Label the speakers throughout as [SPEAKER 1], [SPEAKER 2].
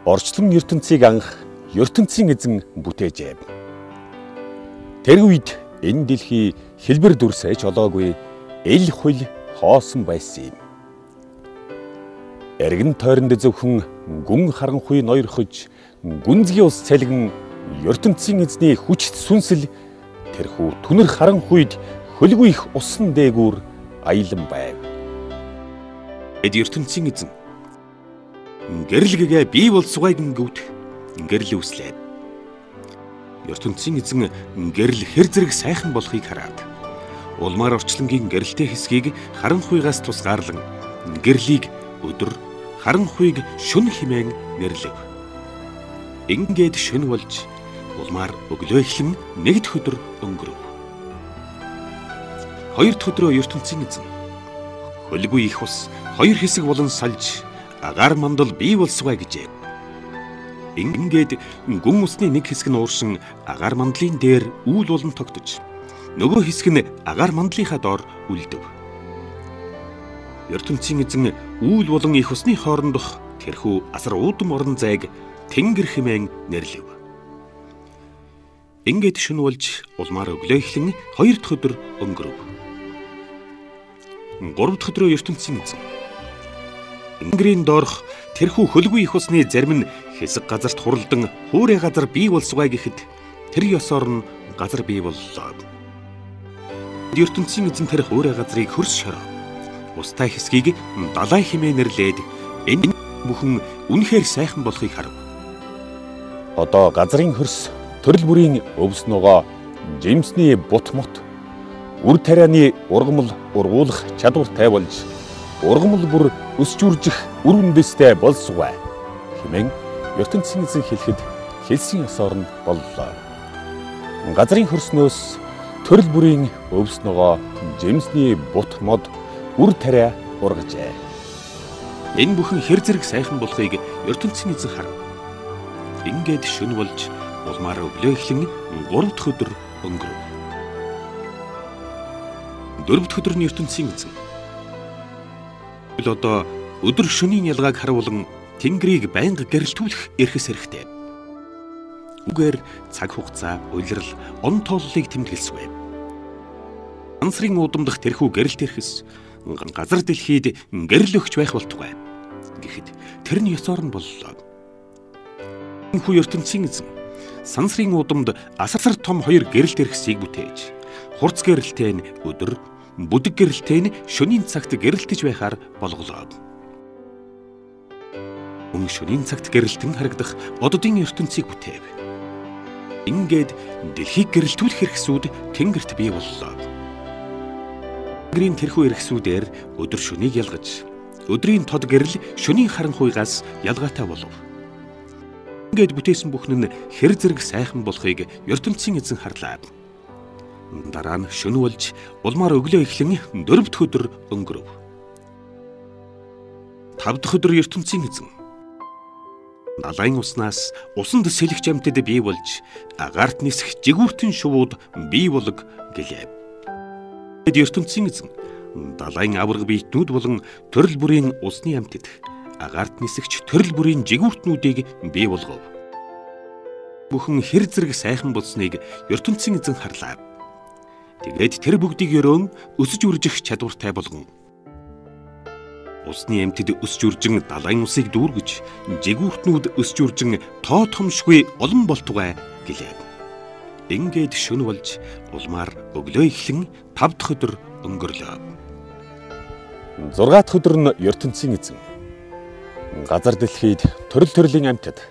[SPEAKER 1] Орчлон ертөнцийг анх ертөнцийн эзэн бүтээжээ. Тэр үед энэ дэлхий хэлбэр дүрсэж олоогүй эл хөл хоосон байсан юм. Эргэн тойронд зөвхөн гүн харанхуй ноёрхож гүнзгий ус цалгин ертөнцийн эзний хүчит сүнсэл тэрхүү түнэр харанхуйд хөлгүй их усан дээгүүр аялан байв. Эд ертөнцийн эзэн гэрэлгээ бий болсугай гингүүт гэрэл үслээ. ертөнцийн эзэн гэрэл хэр зэрэг сайхан болохыг хараад улмаар орчлонгийн гэрэлтэй хэсгийг харанхуйгаас тусгаарлан гэрлийг өдөр харанхуйг шүн хэмээн нэрлэв. Ингээд шүн болж улмаар өглөө эхлэн нэгд өдөр өнгөрөв. Хоёр дахь өдрөө ертөнцийн эзэн хөлгүй их ус хоёр хэсэг болон салж агаар мандал бий болсугай гэжээ. Ингээд гүн усны нэг хэсэг нь ууршин агаар мандлын дээр үүл болон тогтож нөгөө хэсэг нь агаар мандлынхаа доор үлдэв. ертөнцийн эзэн үүл болон их усны хоорондох тэрхүү асар уудам орон зайг тэнгэр хэмээн нэрлэв. Ингээд шөнө болж улмаар өглөө эхлэн хоёр дахь өдөр өнгөрөв. Гурав дахь өдрөө ертөнцийн эзэн тэнгэрийн доорх тэрхүү хөлгүй их усны зарим нь хэсэг газарт хуралдан хуурай газар бий болсугай гэхэд тэр ёсоор нь газар бий боллоо. ертөнцийн эзэн тэр хуурай газрыг хөрс шороо устай хэсгийг далай хэмээн нэрлээд энэ бүхэн үнэхээр сайхан болохыг харав. Одоо газрын хөрс төрөл бүрийн өвс ногоо, жимсний бут мот, үр тарианы ургамал ургуулах чадвартай болж ургамал бүр өсч үржих үр үндэстэй болсугай хэмээн ертөнцийн эзэн хэлэхэд хэлсэн ёсоор нь боллоо. Газрын хөрснөөс төрөл бүрийн өвс ногоо, жимсний бут мод, үр тариа ургажээ. Энэ бүхэн хэр зэрэг сайхан болохыг ертөнцийн эзэн харав. Ингээд шөнө болж улмаар өглөө эхлэн гурав дахь өдөр өнгөрөв. Дөрөв дахь өдрийн ертөнцийн эзэн одоо өдөр шөнийн ялгааг харуулan тэнгэрийг байнга гэрэлтүүлэх эрхэс хэрэгтэй. Үгээр цаг хугацаа, улирал, он тооллыг тэмдэглэсвэ. Ансрын удамдах тэрхүү гэрэлт эрхэс газар дэлхийд гэрэл өгч байх болтугай гэхэд тэр нь ёсоор нь боллоо. Энэхүү ертөнцийн эзэн сансрын удамд асар том хоёр гэрэлт эрхсийг бүтээж хурц гэрэлтэй нь өдөр, бүдэг гэрэлтэй нь шөнийн цагт гэрэлтэж байхаар болголоо. Мөн шөнийн цагт гэрэлтэн харагдах оддын ертөнцийг бүтээв. Ингээд дэлхийг гэрэлтүүлэх эрхсүүд тэнгэрт бий боллоо. Тэнгэрийн тэрхүү эрхсүүдээр өдөр шөнийг ялгаж, өдрийн тод гэрэл шөнийн харанхуйгаас ялгаатай болов. Ингээд бүтээсэн бүхэн нь хэр зэрэг сайхан болохыг ертөнцийн эзэн харлаа. Дараа нь шөнө болж улмаар өглөө эхлэн дөрөв дэх өдөр өнгөрөв. Тав дахь өдөр ертөнцийн эзэн далайн уснаас усанд сэлгэж амьтад бий болж агаарт нисэх жигүүртэн шувууд бий болог гэлээ. ертөнцийн эзэн далайн аварга биетнүүд болон төрөл бүрийн усны амьтад агаарт нисэгч төрөл бүрийн жигүүртнүүдийг бий болгов. Бүхэн хэр зэрэг сайхан болсныг ертөнцийн эзэн харлаа. Тэгээд тэр бүгдийг өрөөн өсөж үржих чадвартай болгон усны амьтад өсч үржин далайн усыг дүүргэж жигүүртнүүд өсч үржин тоо томшгүй олон болтугай гэлээ. Ингээд шөнө болж улмаар өглөө эхлэн тав дахь өдөр өнгөрлөө. Зургаат дахь өдөр нь ертөнцийн эзэн газар дэлхийд төрөл төрлийн амьтад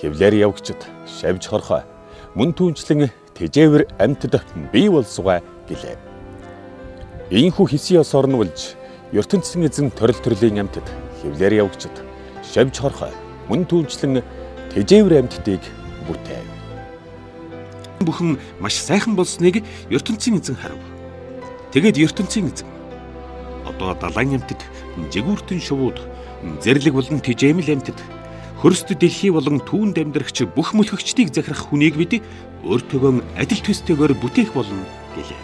[SPEAKER 1] хевлэр явгчд, шавж хорхой, мөн түүнчлэн тэжээвэр амьтад бий болсугай гэлээ. Ийхүү хэсий ёсоор нь болж ертөнцийн эзэн төрөл төрлийн амьтад хевлэр явгчд, шавж хорхой, мөн түүнчлэн тэжээвэр амьтдыг бүтээв. Бүхэн маш сайхан болсныг ертөнцийн эзэн харав. Тэгээд ертөнцийн эзэн одоо далайн амьтад, жигүүртэн шувууд, зэрлэг болон тэжээмэл амьтад, хөрст дэлхий болон түүнд амьдрагч бүх мөлхөгчдийг захирах хүнийг бид өөртөөгөө адил төстэйгээр бүтээх болно гэлээ.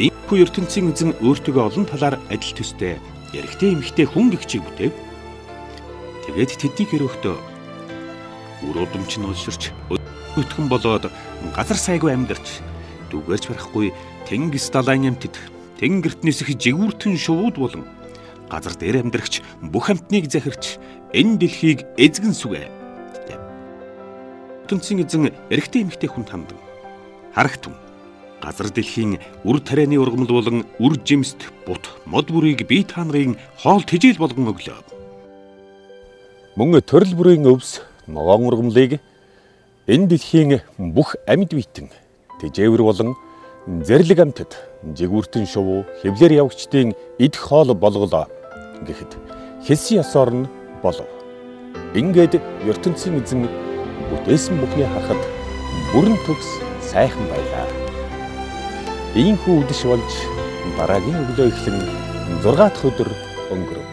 [SPEAKER 1] Ийхүү ертөнцийн эзэн өөртөөгөө олон талаар адил төстэй, эрэгтэй эмэгтэй хүн гэгчийг бүтээв. Тэгээд тэднийг өрөөхтөө үр удамч нь улширч өтгөн болоод газар сайгүй амьдарч дүгээрч барахгүй тэнгис далайн амьтад тэнгэрт нисэх жигүүртэн шувууд болон газар дээр амьдрагч бүх амьтныг захирч энэ дэлхийг эзгэн сүгэ. Төнцийн эзэн эрэгтэй эмэгтэй хүнд хамдан харагтун газар дэлхийн үр тарианы ургамал болон үр жимст бут мод бүрийг бие та нарын хоол тэжээл болгон өглөө. Мөн төрөл бүрийн өвс ногоон ургамлыг энэ дэлхийн бүх амьд биетэн тэжээвэр болон зэрлэг амьтад жигүүртэн шувуу хэвлэр явгчдын идэх хоол болголоо гэхэд хэлсэн ёсоор нь болов. Ингээд ертөнцийн эзэн бүтээсэн бүхний харахад бүрэн төгс сайхан байлаа. Ийхүү үдэш болж дараагийн өглөө эхлэн 6 дахь өдөр өнгөрөв.